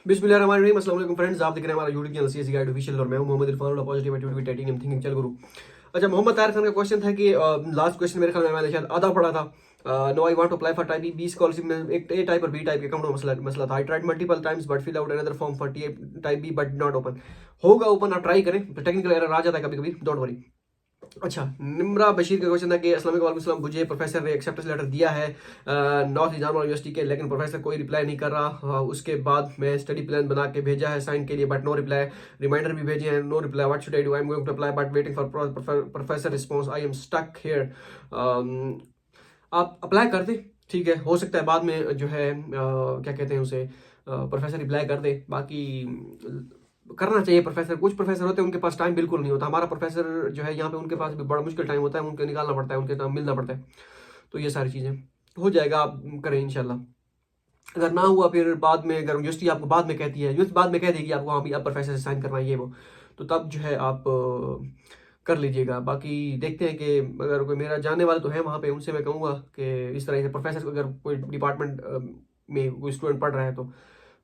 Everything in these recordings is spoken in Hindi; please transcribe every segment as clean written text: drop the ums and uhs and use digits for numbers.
बिस्मिल्लाहिर्रहमानिर्रहीम। अस्सलाम वालेकुम फ्रेंड्स, आप देख रहे हैं हमारा YouTube channel CSE guide official और मैं हूं Mohammad Irfan, positive attitude with titanium thinking. चल गुरु। अच्छा, मोहम्मद तारिक खान का क्वेश्चन था कि लास्ट क्वेश्चन मेरे ख्याल में मैंने शायद आधा पढ़ा था। No I want to apply for type B scholarship में एक ए टाइप और बी टाइप के अकाउंट में मसला था। I tried multiple times but fill out another form for type B but not open. होगा ओपन, आप ट्राई करें। टेक्निकल एरर आ जाता है कभी कभी, डोंट वरी। अच्छा, निम्रा बशीर का क्वेश्चन था कि अस्सलाम वालेकुम, मुझे प्रोफेसर ने एक्सेप्टेंस लेटर दिया है नॉर्थ ईजान यूनिवर्सिटी के, लेकिन प्रोफेसर कोई रिप्लाई नहीं कर रहा। उसके बाद मैं स्टडी प्लान बना के भेजा है साइन के लिए बट नो रिप्लाई। रिमाइंडर भी भेजे हैं, no reply. What should I do? I am going to apply but waiting for professor response. I am stuck here. आप अप्लाई कर दें, ठीक है। हो सकता है बाद में जो है क्या कहते हैं उसे, प्रोफेसर रिप्लाई कर दे। बाकी करना चाहिए। प्रोफेसर, कुछ प्रोफेसर होते हैं उनके पास टाइम बिल्कुल नहीं होता। हमारा प्रोफेसर जो है यहाँ पे उनके पास भी बड़ा मुश्किल टाइम होता है, उनको निकालना पड़ता है, उनके नाम मिलना पड़ता है। तो ये सारी चीज़ें हो जाएगा, आप करें इंशाल्लाह। अगर ना हुआ फिर बाद में, अगर यूनिवर्सिटी आपको बाद में कहती है, यूनिवर्सिटी बाद में कह देगी आपको हाँ भी अब प्रोफेसर से साइन करना है ये वो, तो तब जो है आप कर लीजिएगा। बाकी देखते हैं कि अगर कोई मेरा जानने वाला तो है वहाँ पे, उनसे मैं कहूँगा कि इस तरह से प्रोफेसर को, अगर कोई डिपार्टमेंट में कोई स्टूडेंट पढ़ रहा है तो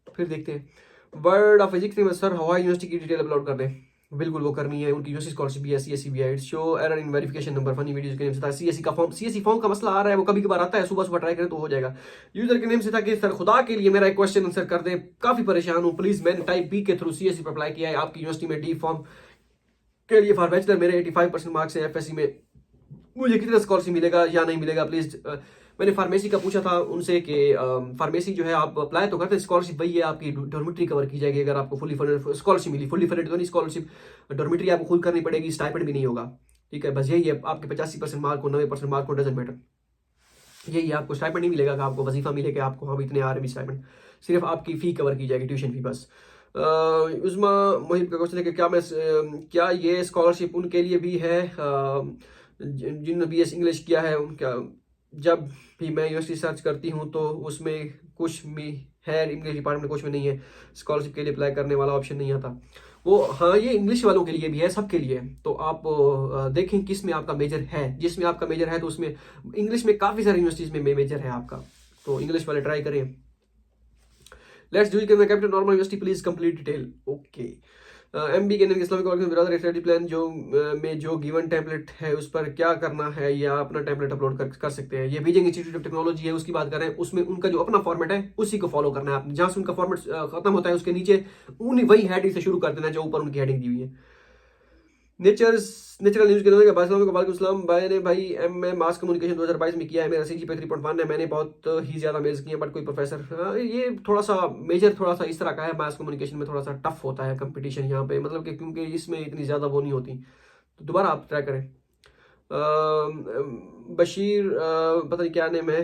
फिर देखते हैं। वर्ड ऑफ फिजिक्स में सर हवाई यूनिवर्सिटी की डिटेल अपलोड कर दें। बिल्कुल वो करनी है, उनकी यूनिवर्सिटी स्कॉलरशिप भी है, सीएससी भी है। It's show error in verification number funny videos के नेम से था। सीएससी का फॉर्म, सीएससी फॉर्म का मसला आ रहा है, वो कभी कभार आता है, सुबह सुबह ट्राई करें तो हो जाएगा। यूजर के नेम से था कि सर खुदा के लिए मेरा एक क्वेश्चन आंसर कर दें, काफी परेशान हूँ प्लीज। मैंने टाइप बी के थ्रू सीएससी पर अप्लाई किया है आपकी यूनिवर्सिटी में डी फॉर्म के लिए फॉर बैचलर। मेरे 85% मार्क्स है एफएससी में, मुझे कितना स्कॉलरशिप मिलेगा या नहीं मिलेगा प्लीज। मैंने फार्मेसी का पूछा था उनसे कि फार्मेसी जो है आप अप्लाई तो करते हैं, स्कॉलरशिप वही है आपकी, डॉर्मेट्री कवर की जाएगी अगर आपको फुली फंडेड स्कॉलरशिप मिली। फुली फंडेड तो नहीं स्कॉलरशिप, डॉर्मेट्री आपको खुद करनी पड़ेगी, स्टाइपेंड भी नहीं होगा, ठीक है। बस यही है, आपके 85% मार्क हो, 90% मार्क हो, डजेंट मैटर। यही है, आपको स्टाइपेंड नहीं मिलेगा कि आपको वजीफा मिलेगा, आपको हाँ इतने आ रहे स्टाइपेंड, सिर्फ आपकी फी कवर की जाएगी, ट्यूशन फी बस। उस्मा मुहिब का क्वेश्चन है कि क्या ये स्कॉलरशिप उनके लिए भी है जिन्होंने बीएस इंग्लिश किया है उनका? जब भी मैं यूनिवर्सिटी सर्च करती हूँ तो उसमें कुछ भी है, इंग्लिश डिपार्टमेंट कुछ में नहीं है, स्कॉलरशिप के लिए अप्लाई करने वाला ऑप्शन नहीं आता वो। हाँ, ये इंग्लिश वालों के लिए भी है, सबके लिए है। तो आप देखें किस में आपका मेजर है। जिसमें आपका मेजर है तो उसमें इंग्लिश में काफ़ी सारी यूनिवर्सिटीज़ में मेजर है आपका, तो इंग्लिश वाले ट्राई करें। Let's do it in the capital normal university, please complete detail. Okay. MB के इस्लामिक ब्रदर स्टडी प्लान जो में जो गिवन टेम्पलेट है उस पर क्या करना है, या अपना टेम्पलेट अपलोड कर सकते हैं। ये बीजिंग इंस्टीट्यूट ऑफ टेक्नोलॉजी है, उसकी बात करें, उसमें उनका जो अपना फॉर्मेट है उसी को फॉलो करना है आपने। जहां से उनका फॉर्मेट खत्म होता है उसके नीचे वही हेडिंग से शुरू कर देना जो ऊपर उनकी हेडिंग दी हुई है। नेचुरल न्यूज के नजर वालेकुम भाई ने भाई एम ए मास कम्युनिकेशन 2022 में किया है, मेरा सीजीपीए 3.1 है। मैंने बहुत ही ज्यादा मेल्स किए बट कोई प्रोफेसर, ये थोड़ा सा मेजर थोड़ा सा इस तरह का है। मास कम्युनिकेशन में थोड़ा सा टफ होता है कंपटीशन यहाँ पे, मतलब कि क्योंकि इसमें इतनी ज्यादा वो नहीं होती। तो दोबारा आप ट्राई करें। बशीर पता नहीं क्या नेम है।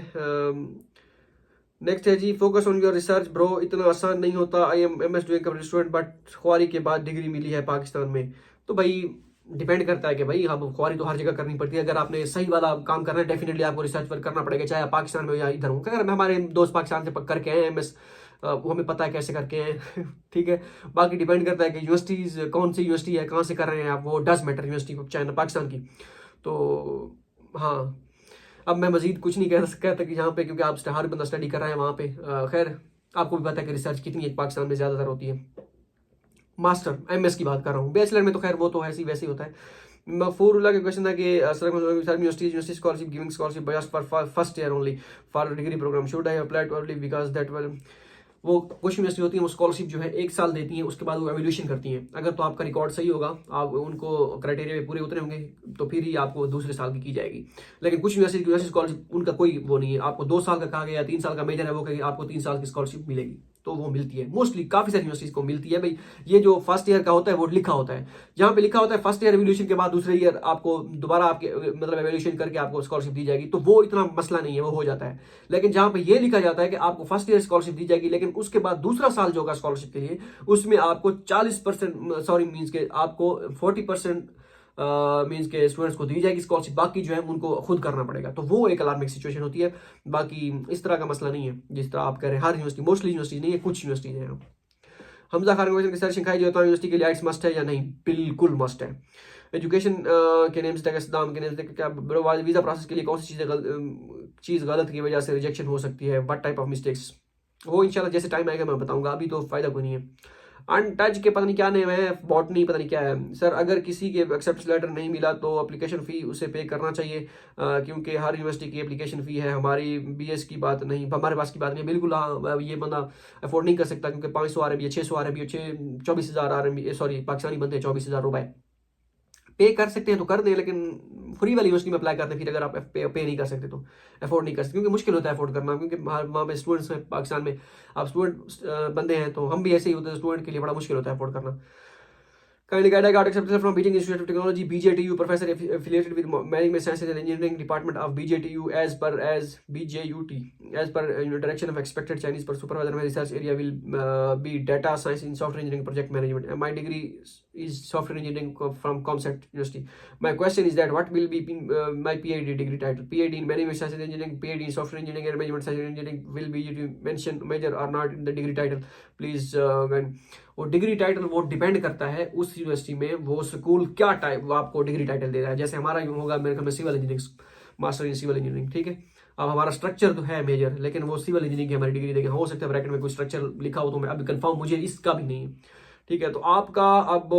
नेक्स्ट है जी, focus on your research bro, इतना आसान नहीं होता। I M S doing student but ख्वारी के बाद डिग्री मिली है पाकिस्तान में। तो भाई डिपेंड करता है कि भाई हम ख्वारी तो हर जगह करनी पड़ती है। अगर आपने सही वाला काम करना है डेफिनेटली आपको रिसर्च वर्क करना पड़ेगा, चाहे आप पाकिस्तान में या इधर हो। अगर हमारे दोस्त पाकिस्तान से करके आए एम एस, वो हमें पता है कैसे करके हैं ठीक है। बाकी डिपेंड करता है कि यूनिवर्सिटीज कौन सी यूनिवर्सिटी है, कहाँ से कर रहे हैं आप, वो does matter university China Pakistan की। तो हाँ, अब मैं मजीद कुछ नहीं कह सकता कि यहाँ पे, क्योंकि आप हर बंदा स्टडी कर रहा है वहाँ पे। खैर आपको भी पता है कि रिसर्च कितनी है पाकिस्तान में, ज़्यादातर होती है। मास्टर एमएस की बात कर रहा हूँ, बैचलर में तो खैर वो तो ऐसे वैसे ही होता है। मफूरुल्लाह का क्वेश्चन था कि university scholarship giving scholarship just for first year only for degree program, should I apply too early because that well. वो कुछ यूनिवर्सिटी होती है वो स्कॉलरशिप जो है 1 साल देती हैं, उसके बाद वो एवोल्यूशन करती हैं। अगर तो आपका रिकॉर्ड सही होगा, आप उनको क्राइटेरिया में पूरे उतरे होंगे, तो फिर ही आपको दूसरे साल की जाएगी। लेकिन कुछ यूनिवर्सिटी स्कॉलरशिप उनका कोई वो नहीं है, आपको 2 साल का कहा गया, 3 साल का मेजर है वो कहेंगे आपको 3 साल की स्कॉलरशिप मिलेगी, तो वो मिलती है। मोस्टली काफी सारी यूनिवर्सिटीज को मिलती है भाई। ये जो फर्स्ट ईयर का होता है वो लिखा होता है, जहां पे लिखा होता है फर्स्ट ईयर एवोल्यूशन के बाद दूसरे ईयर आपको दोबारा आपके मतलब एवोल्यूशन करके आपको स्कॉलरशिप दी जाएगी, तो वो इतना मसला नहीं है, वो हो जाता है। लेकिन जहां पे ये लिखा जाता है कि आपको फर्स्ट ईयर स्कॉलरशिप दी जाएगी, लेकिन उसके बाद दूसरा साल जो होगा स्कॉलरशिप के लिए, उसमें आपको 40% सॉरी मीन्स के आपको 40% मीन्स के स्टूडेंट्स को दी जाएगी स्कॉलरशिप, बाकी जो है उनको खुद करना पड़ेगा। तो वो एक अलार्मिंग सिचुएशन होती है। बाकी इस तरह का मसला नहीं है जिस तरह आप कह रहे हैं। हर यूनिवर्सिटी, मोस्टली यूनिवर्सिटी नहीं है, कुछ यूनिवर्सिटी है। हमजा खान क्वेश्चन रिसर्च सिखाई जो होता है यूनिवर्सिटी के लिए आइट्स मस्ट है या नहीं? बिल्कुल मस्ट है। एजुकेशन के नेम से सदाम के नेम से क्या वीजा प्रोसेस के लिए कौन सी चीज़ गलत की वजह से रिजेक्शन हो सकती है? What type of mistakes? वो इंशाल्लाह जैसे टाइम आएगा मैं बताऊंगा, अभी तो फ़ायदा कोई नहीं है। अनटच के पता नहीं क्या नेम है, बॉटनी पता नहीं क्या है। सर अगर किसी के एक्सेप्टेंस लेटर नहीं मिला तो एप्लीकेशन फ़ी उसे पे करना चाहिए, क्योंकि हर यूनिवर्सिटी की एप्लीकेशन फ़ी है, हमारी बीएस की बात नहीं, हमारे पास की बात नहीं। बिल्कुल हाँ, ये बंदा अफोर्ड नहीं कर सकता क्योंकि 500 RMB है, 600 RMB है, 24,000 RMB, सॉरी पाकिस्तानी बनते हैं 24,000 रुपए। पे कर सकते हैं तो कर दें, लेकिन फ्री वाली यूनिवर्सिटी में अप्लाई करते हैं फिर अगर आप पे नहीं कर सकते तो, अफोर्ड नहीं कर सकते, क्योंकि मुश्किल होता है अफोर्ड करना, क्योंकि वहाँ पे स्टूडेंट्स हैं पाकिस्तान में, आप स्टूडेंट बंदे हैं तो हम भी ऐसे ही होते हैं, स्टूडेंट के लिए बड़ा मुश्किल होता है अफोर्ड करना। Kindly guide I got accepted from Beijing Institute of Technology, BJTU, professor affiliated with Management Sciences and Engineering Department of BJTU as BJUT. As per direction of expected Chinese per supervisor, my research area will be data science in software engineering project management. And my degree is software engineering from Comset University. My question is that what will be my PhD degree title? PhD in Management Sciences and Engineering, PhD in Software Engineering and Management Sciences and Engineering will be mentioned major or not in the degree title. Please वो डिग्री टाइटल वो डिपेंड करता है उस यूनिवर्सिटी में वो स्कूल क्या टाइप वो आपको डिग्री टाइटल दे रहा है। जैसे हमारा यूँ होगा मेरे ख्याल में civil engineering, master in civil engineering, ठीक है। अब हमारा स्ट्रक्चर तो है मेजर, लेकिन वो सिविल इंजीनियरिंग की हमारी डिग्री देंगे। हो सकता है ब्रैकेट में कोई स्ट्रक्चर लिखा हो तो मैं अभी कंफर्म मुझे इसका भी नहीं है, ठीक है। तो आपका अब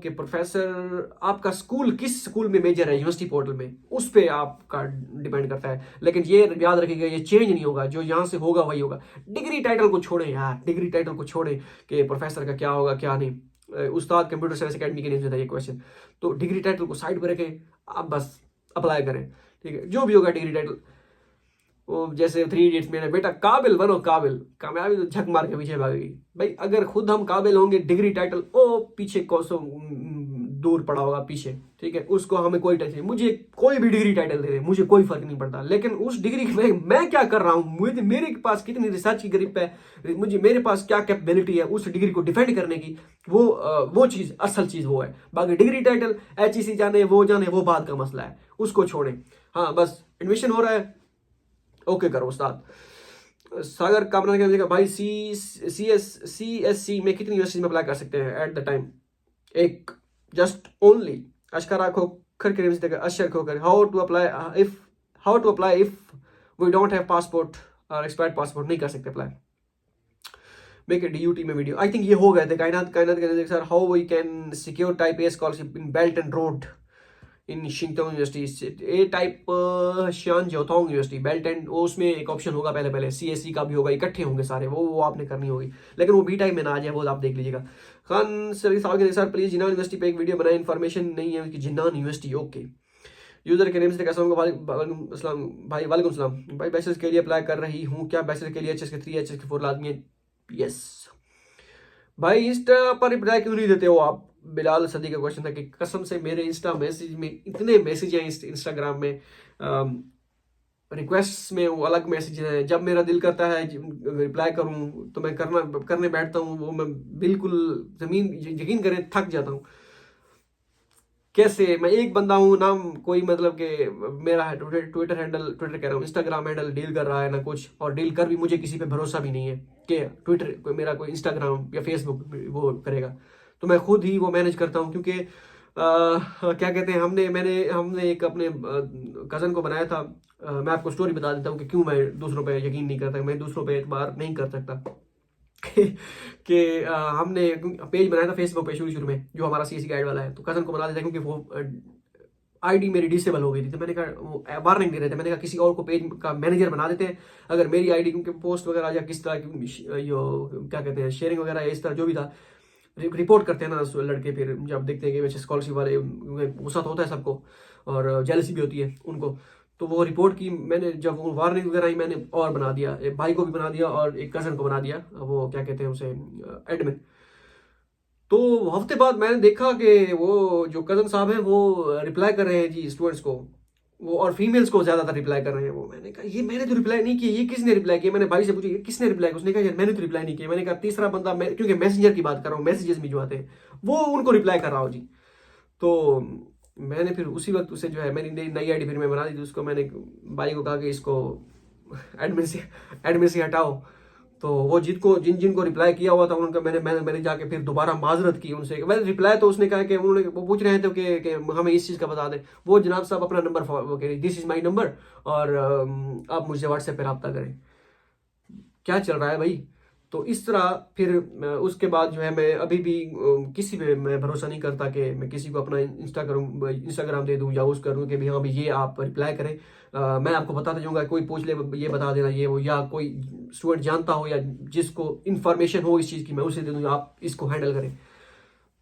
के प्रोफेसर आपका स्कूल किस स्कूल में मेजर है यूनिवर्सिटी पोर्टल में, उस पर आपका डिपेंड करता है। लेकिन ये याद रखिएगा ये चेंज नहीं होगा, जो यहाँ से होगा वही होगा। डिग्री टाइटल को छोड़ें यार, डिग्री टाइटल को छोड़ें कि प्रोफेसर का क्या होगा क्या नहीं। उस्ताद कंप्यूटर साइंस अकेडमी के नेम से था ये क्वेश्चन, तो डिग्री टाइटल को साइड पर रखें, आप बस अप्लाई करें, ठीक है। जो भी होगा डिग्री टाइटल, वो जैसे 3 इडियट्स में बेटा काबिल बनो, काबिल कामयाबी तो झक मार के पीछे भागेगी। भाई अगर खुद हम काबिल होंगे डिग्री टाइटल ओ पीछे कोसों दूर पड़ा होगा पीछे, ठीक है। उसको हमें कोई टेंशन नहीं, मुझे कोई भी डिग्री टाइटल दे दे मुझे कोई फर्क नहीं पड़ता। लेकिन उस डिग्री मैं क्या कर रहा हूँ, मुझे मेरे पास कितनी रिसर्च की ग्रिप है, मुझे मेरे पास क्या कैपेबिलिटी है उस डिग्री को डिफेंड करने की, वो चीज़ असल चीज़ वो है। बाकी डिग्री टाइटल HEC जाने वो बात का मसला है, उसको छोड़ें। हाँ बस एडमिशन हो रहा है, ओके करो उस्ताद। सागर कामना के देखा भाई CSC में कितनी यूनिवर्सिटी में अप्लाई कर सकते हैं एट द टाइम? एक जस्ट ओनली अशकरा खोखर के देखा Ashar Khokhar how to apply if we don't have passport और एक्सपायर्ड पासपोर्ट, नहीं कर सकते अप्लाई। मेक ए DUT में वीडियो आई थिंक ये हो गए थे। कायनात के sir how we can secure type a scholarship in belt and road in शिंगटोंग university, a type Xi'an Jiaotong university belt and, उसमें एक ऑप्शन होगा पहले CSC का भी होगा, इकट्ठे होंगे सारे, वो आपने करनी होगी, लेकिन वो भी टाइम में ना आ जाए, वो आप देख लीजिएगा। Khan sir please Jinnan university पे एक वीडियो बनाए, इन्फॉर्मेशन नहीं है उसकी, जिन्नान यूनिवर्सिटी ओके। यूजर के नेम से कैसा होगा भाई वालेकुम सलाम भाई, बैचलर्स के लिए अप्लाई कर रही हूँ, क्या बैचलर के लिए HSK 3 HSK 4 लाजमी है? यस भाई। इंस्टा पर रिप्लाई क्यों नहीं देते हो आप? बिलाल सदी का क्वेश्चन था कि कसम से मेरे इंस्टा मैसेज में इतने मैसेज हैं, इंस्टाग्राम में रिक्वेस्ट में वो अलग मैसेज है, जब मेरा दिल करता है रिप्लाई करूं तो मैं करने बैठता हूं, वो मैं बिल्कुल जमीन यकीन करें थक जाता हूं। कैसे मैं एक बंदा हूँ नाम कोई मतलब कि मेरा ट्विटर कह रहा हूँ इंस्टाग्राम हैंडल डील कर रहा है ना कुछ, और डील कर भी मुझे किसी पे भरोसा भी नहीं है कि ट्विटर मेरा कोई इंस्टाग्राम या फेसबुक वो करेगा, तो मैं खुद ही वो मैनेज करता हूँ। क्योंकि क्या कहते हैं हमने एक अपने कज़न को बनाया था। मैं आपको स्टोरी बता देता हूँ कि क्यों मैं दूसरों पे यकीन नहीं करता, मैं दूसरों पे एतबार नहीं कर सकता। कि हमने पेज बनाया था फेसबुक पे शुरू में, जो हमारा CSC गाइड वाला है, तो कज़न को बना देता क्योंकि वो आईडी मेरी डिसेबल हो गई थी, तो मैंने कहा वो वार्निंग दे रहे थे, मैंने कहा किसी और को पेज का मैनेजर बना देते हैं, अगर मेरी आईडी क्योंकि पोस्ट वगैरह या किस तरह की यो क्या कहते हैं शेयरिंग वगैरह इस तरह जो भी था रिपोर्ट करते हैं ना लड़के, फिर जब देखते हैं कि वैसे स्कॉलरशिप वाले गुस्सा तो होता है सबको और जेलसी भी होती है उनको, तो वो रिपोर्ट की मैंने, जब वो वार्निंग वगैरह आई मैंने और बना दिया, एक भाई को भी बना दिया और एक कज़न को बना दिया, वो क्या कहते हैं उसे एडमिन। तो हफ्ते बाद मैंने देखा कि वो जो कज़न साहब हैं वो रिप्लाई कर रहे हैं जी स्टूडेंट्स को, वो और फीमेल्स को ज़्यादातर रिप्लाई कर रहे हैं। वो मैंने कहा ये मैंने तो रिप्लाई नहीं किया, ये किसने रिप्लाई किया? मैंने भाई से पूछा ये किसने रिप्लाई किया? उसने कहा यार मैंने तो रिप्लाई नहीं किया। मैंने कहा तीसरा बंदा, मैं क्योंकि मैसेंजर की बात कर रहा हूँ, मैसेजेस में जो आते हैं वो उनको रिप्लाई कर रहा हूँ जी। तो मैंने फिर उसी वक्त उसे जो है मेरी नई आईडी फिर मैं बना दी थी, उसको मैंने भाई को कहा कि इसको एडमिन से हटाओ। तो वो जिनको रिप्लाई किया हुआ था उनका मैंने जाके फिर दोबारा माजरत की उनसे। वैसे रिप्लाई तो उसने कहा कि उन्होंने वो पूछ रहे थे कि हमें इस चीज़ का बता दें। वो जनाब साहब अपना number this is my number और आप मुझसे व्हाट्सएप पर रब्ता करें। क्या चल रहा है भाई। तो इस तरह फिर उसके बाद जो है मैं अभी भी किसी पे मैं भरोसा नहीं करता कि मैं किसी को अपना इंस्टाग्राम दे दूं या उस करूं कि भी हाँ भाई ये आप रिप्लाई करें। मैं आपको बताता जाऊंगा, कोई पूछ ले ये बता देना ये वो, या कोई स्टूडेंट जानता हो या जिसको इन्फॉर्मेशन हो इस चीज़ की मैं उसे दे दूँ, आप इसको हैंडल करें।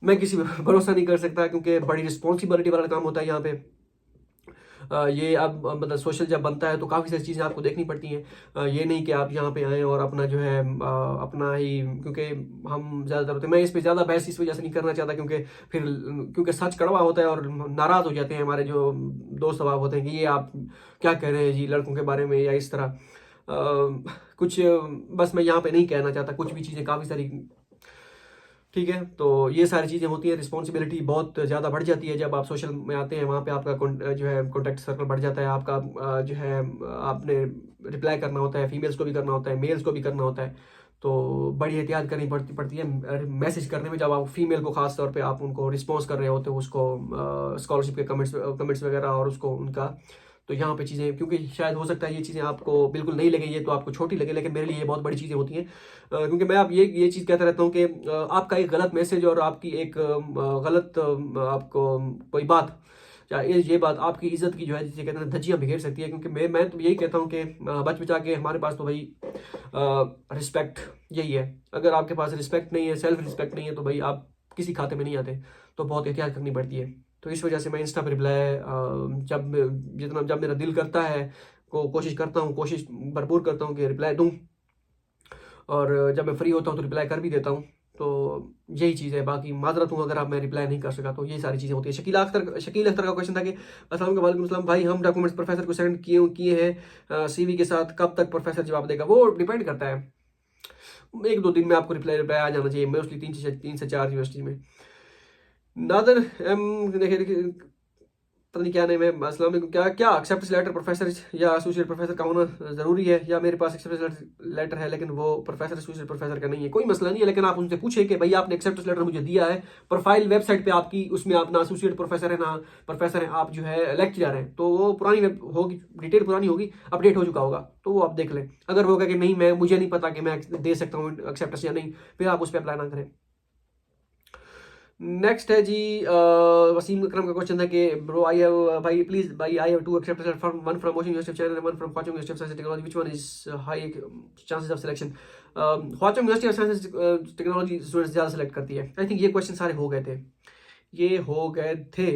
मैं किसी पे भरोसा नहीं कर सकता क्योंकि बड़ी रिस्पॉन्सिबिलिटी वाला काम होता है यहाँ पे। ये अब मतलब सोशल जब बनता है तो काफ़ी सारी चीज़ें आपको देखनी पड़ती हैं। ये नहीं कि आप यहाँ पे आएँ और अपना जो है अपना ही, क्योंकि हम ज़्यादातर होते हैं, मैं इस पे ज़्यादा बहस इस वजह से नहीं करना चाहता क्योंकि फिर क्योंकि सच कड़वा होता है और नाराज़ हो जाते हैं हमारे जो दोस्त अहबाब होते हैं कि ये आप क्या कह रहे हैं जी लड़कों के बारे में या इस तरह कुछ। बस मैं यहाँ पे नहीं कहना चाहता कुछ भी चीज़ें, काफ़ी सारी, ठीक है। तो ये सारी चीज़ें होती हैं, रिस्पॉन्सिबिलिटी बहुत ज़्यादा बढ़ जाती है जब आप सोशल में आते हैं। वहाँ पे आपका जो है कॉन्टैक्ट सर्कल बढ़ जाता है आपका। जो है आपने रिप्लाई करना होता है, फीमेल्स को भी करना होता है, मेल्स को भी करना होता है। तो बड़ी एहतियात करनी पड़ती है मैसेज करने में। जब आप फीमेल को खास तौर पे आप उनको रिस्पॉन्स कर रहे होते हो उसको स्कॉलरशिप के कमेंट्स वगैरह और उसको उनका, तो यहाँ पे चीज़ें, क्योंकि शायद हो सकता है ये चीज़ें आपको बिल्कुल नहीं लगे, ये तो आपको छोटी लगे, लेकिन मेरे लिए ये बहुत बड़ी चीज़ें होती हैं। क्योंकि मैं अब ये चीज़ कहता रहता हूँ कि आपका एक गलत मैसेज और आपकी एक गलत आपको कोई बात, या ये बात आपकी इज्जत की जो है जिसे कहते हैं धज्जियाँ बिखेर सकती है। क्योंकि मैं तो यही कहता हूँ कि बच बचा के हमारे पास तो भाई रिस्पेक्ट यही है। अगर आपके पास रिस्पेक्ट नहीं है, सेल्फ रिस्पेक्ट नहीं है, तो भाई आप किसी खाते में नहीं आते। तो बहुत एहतियात करनी पड़ती है। तो इस वजह से मैं इंस्टा पर रिप्लाई जब मेरा दिल करता है कोशिश करता हूँ, कोशिश भरपूर करता हूँ कि रिप्लाई दूँ, और जब मैं फ्री होता हूँ तो रिप्लाई कर भी देता हूँ। तो यही चीज़ है। बाकी माजरत हूँ अगर आप मैं रिप्लाई नहीं कर सका, तो ये सारी चीज़ें होती है। शकील अख्तर का क्वेश्चन था कि अस्सलाम वालेकुम सलाम भाई, हम डॉक्यूमेंट्स प्रोफेसर को सेंड किए हैं सीवी के साथ, कब तक प्रोफेसर जवाब देगा? वो डिपेंड करता है, 1-2 दिन में आपको रिप्लाई आ जाना चाहिए, मोस्टली 3 से 4 यूनिवर्सिटी में। नादर देखिए पता नहीं क्या नेम है। अस्सलाम वालेकुम, क्या एक्सेप्टेंस लेटर प्रोफेसर या एसोसिएट प्रोफेसर का होना ज़रूरी है, या मेरे पास एक्सेप्टेंस लेटर है लेकिन वो प्रोफेसर एसोसिएट प्रोफेसर का नहीं है? कोई मसला नहीं है, लेकिन आप उनसे पूछें कि भाई आपने एक्सेप्टेंस लेटर मुझे दिया है, प्रोफाइल वेबसाइट पे आपकी, उसमें आप ना एसोसिएट प्रोफेसर है ना प्रोफेसर है, आप जो है लेक्चरर हैं, तो वो पुरानी होगी, डिटेल पुरानी होगी, अपडेट हो चुका होगा, तो वो आप देख लें। अगर वो कहे कि नहीं मुझे नहीं पता कि मैं दे सकता हूँ एक्सेप्टेंस या नहीं, फिर आप उस पर अप्लाई ना करें। नेक्स्ट है जी वसीम अकरम का क्वेश्चन है कि ब्रो आई हैव भाई प्लीज भाई I have 2 acceptance from one from watching university channel and one from Huazhong university of science and technology, which one is high chances of selection? Huazhong university of science and technology students ज़्यादा सेलेक्ट करती है। आई थिंक ये क्वेश्चन सारे हो गए थे, ये हो गए थे।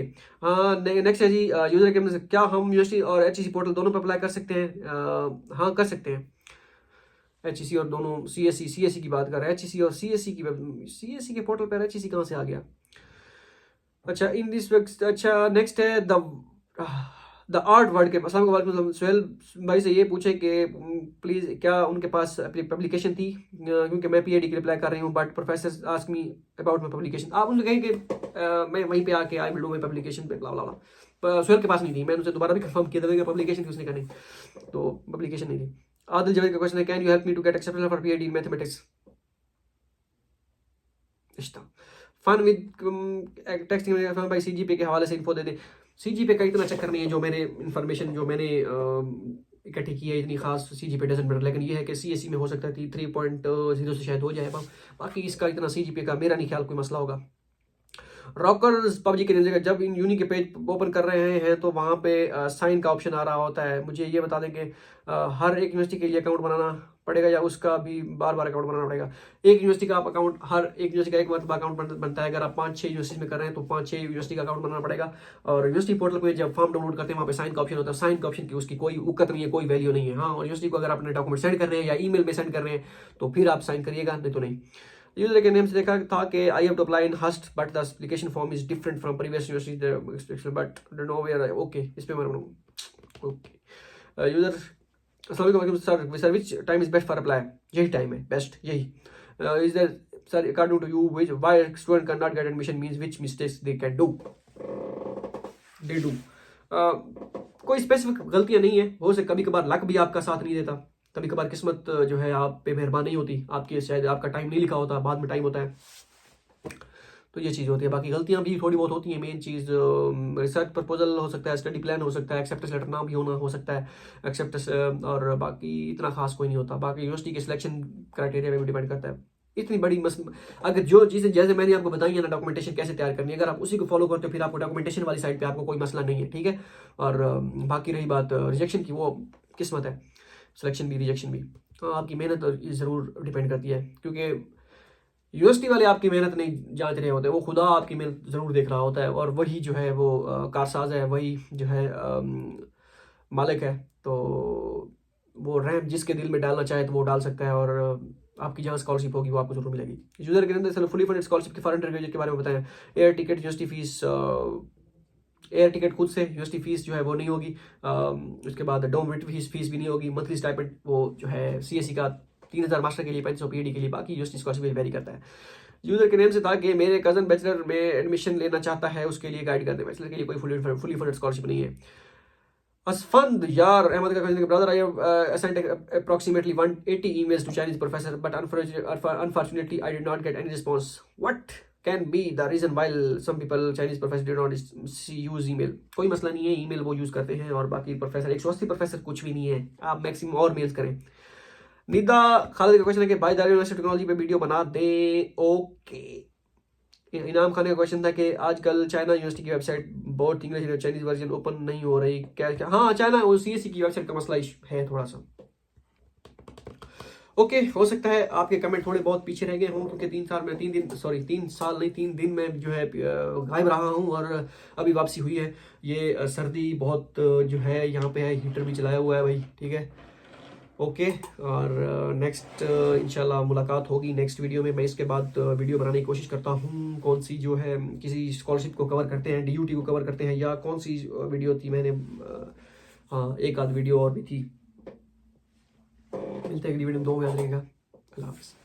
नेक्स्ट है जी यूजर के क्या हम यूनिवर्सिटी और एचईसी पोर्टल दोनों पर अप्लाई कर सकते हैं? हाँ कर सकते हैं। एचईसी और दोनों सीएससी की बात कर रहे हैं, एचईसी और सीएससी के पोर्टल पर एचईसी कहाँ से आ गया? अच्छा इन दिस वक्त। अच्छा नेक्स्ट है द आर्ट वर्ड के सुहेल भाई से ये पूछे कि प्लीज़ क्या उनके पास अपनी पब्लिकेशन थी, क्योंकि मैं पीएचडी की रिप्लाई कर रही हूँ but professor ask me about my publication. आप उनसे कहें कि मैं वहीं पे आके I will do my publication पे ब्ला ब्ला ब्ला। सुहेल के पास नहीं थी, मैंने उनसे दोबारा भी कंफर्म किया था कि पब्लिकेशन थी, उसने कहा नहीं, तो पब्लिकेशन नहीं थी। आदिल जवेद का क्वेश्चन है can you help me to get acceptance for PhD in mathematics? Fun with texting भाई सीजीपी के हवाले से इन्फो दे दे। सीजीपी का इतना चक्कर नहीं है, जो मैंने इन्फॉर्मेशन जो मैंने इकट्ठी की है इतनी खास सीजीपी डजंट मैटर, लेकिन ये है कि सीएससी में हो सकता है 3.0 से शायद हो जाए, बाकी इसका इतना सीजीपी का मेरा नहीं ख्याल कोई मसला होगा। रॉकर्स पबजी के जगह जब इन यूनी के पेज ओपन कर रहे हैं तो वहाँ पे साइन का ऑप्शन आ रहा होता है। मुझे ये बता दें कि हर एक यूनिवर्सिटी के लिए अकाउंट बनाना पड़ेगा या उसका भी बार बार अकाउंट बनाना पड़ेगा? एक यूनिवर्सिटी का आप अकाउंट, हर एक यूनिवर्सिटी का एक मरतबा अकाउंट बनता है। अगर आप 5-6 यूनिवर्सिटी में कर रहे हैं तो 5-6 यूनिवर्सिटी का अकाउंट बनाना पड़ेगा। और यूनिवर्सिटी पोर्टल पे जब फॉर्म डाउनलोड करते हैं वहाँ पे साइन का ऑप्शन होता है। साइन का ऑप्शन की उसकी कोई उकत नहीं है, कोई वैल्यू नहीं है। हाँ, और यूनिवर्सिटी को अगर अपने डॉक्यूमेंट सेंड कर रहे हैं या ईमेल में सेंड कर रहे हैं तो फिर आप साइन करिएगा, नहीं तो नहीं। यूजर के नेम से देखा था कि I have to apply in haste but the application form is different from previous university but don't know where. Okay, इस पे मैं ओके यूजर अस्सलाम वालेकुम sir which time is best for apply? यही टाइम है बेस्ट, यही। Is there sir according to you which why student can not get admission means which mistakes they can do? They do कोई स्पेसिफिक गलतियां नहीं है, हो सकता कभी कभार लक भी आपका साथ नहीं देता, कभी कभार किस्मत जो है आप पे मेहरबान नहीं होती, आपकी शायद आपका टाइम नहीं लिखा होता, बाद में टाइम होता है। तो ये चीज़ होती है। बाकी गलतियाँ भी थोड़ी बहुत होती हैं। मेन चीज़ रिसर्च प्रपोजल हो सकता है, स्टडी प्लान हो सकता है, एक्सेप्टेंस लेटर ना भी होना हो सकता है, एक्सेप्टेंस, और बाकी इतना खास कोई नहीं होता। बाकी यूनिवर्सिटी के सिलेक्शन क्राइटेरिया पे भी डिपेंड करता है। इतनी बड़ी अगर जो चीज़ें जैसे मैंने आपको बताई है ना, डॉक्यूमेंटेशन कैसे तैयार करनी है, अगर आप उसी को फॉलो करते हो फिर आपको डॉक्यूमेंटेशन वाली साइड पे आपको कोई मसला नहीं है, ठीक है। और बाकी रही बात रिजेक्शन की, वो किस्मत है, सिलेक्शन भी रिजेक्शन भी, तो आपकी मेहनत ज़रूर डिपेंड करती है। क्योंकि यूनिवर्सिटी वाले आपकी मेहनत नहीं जांच रहे होते, वो खुदा आपकी मेहनत ज़रूर देख रहा होता है, और वही जो है वो कारसाज है, वही जो है मालिक है। तो वो रैम जिसके दिल में डालना चाहे तो वो डाल सकता है, और आपकी जहाँ स्कॉलरशिप होगी वो आपको जरूर मिलेगी। यूजर के अंदर फुली फंडेड स्कॉलरशिप के फॉरेन ग्रेजुएट के बारे में बताएं। Air ticket, university fees, air ticket खुद से, यूनिवर्सिटी फीस जो है वो नहीं होगी। उसके बाद डोमेट्री फीस भी नहीं होगी। मंथली स्टाइपेंड वो जो है CSE का 3000 मास्टर के लिए, 500 PhD के लिए, बाकी यूनिवर्सिटी स्कॉलरशिप वेरी करता है। यूजर के नेम से था कि मेरे कजन बैचलर में एडमिशन लेना चाहता है, उसके लिए गाइड कर दे। बैचलर के लिए कोई फुली फंडेड स्कॉलरशिप नहीं है। Asfand Yar Ahmed ka कहने brother, I have sent approximately 180 emails to Chinese professor, but unfortunately I did not get any response. What can be the reason why some people Chinese professor did not use email? कोई मसला नहीं है, ईमेल वो यूज करते हैं, और बाकी प्रोफेसर 180 प्रोफेसर कुछ भी नहीं है, आप मैक्सिमम और मेल्स करें। निदा खालिद का क्वेश्चन है कि भाई दारी यूनिवर्सिटी टेक्नोलॉजी पे वीडियो बना दे। ओके। इनाम खान का क्वेश्चन था कि आजकल चाइना यूनिवर्सिटी की वेबसाइट बहुत इंग्लिश चाइनीज वर्जन ओपन नहीं हो रही, क्या क्या? हाँ, चाइना और CSE की वेबसाइट का मसला है थोड़ा सा। ओके, हो सकता है आपके कमेंट थोड़े बहुत पीछे रह गए हों, क्योंकि 3 साल में 3 दिन में जो है गायब रहा हूँ, और अभी वापसी हुई है। ये सर्दी बहुत जो है यहाँ पे है, हीटर भी चलाया हुआ है भाई, ठीक है। ओके, और नेक्स्ट इंशाल्लाह मुलाकात होगी नेक्स्ट वीडियो में। मैं इसके बाद वीडियो बनाने की कोशिश करता हूँ, कौन सी जो है किसी स्कॉलरशिप को कवर करते हैं, DUT को कवर करते हैं, या कौन सी वीडियो थी मैंने, हाँ एक आध वीडियो और भी थी। मिलते हैं अगली वीडियो में, 2 में याद रहेगा। अल्लाह हाफिज़।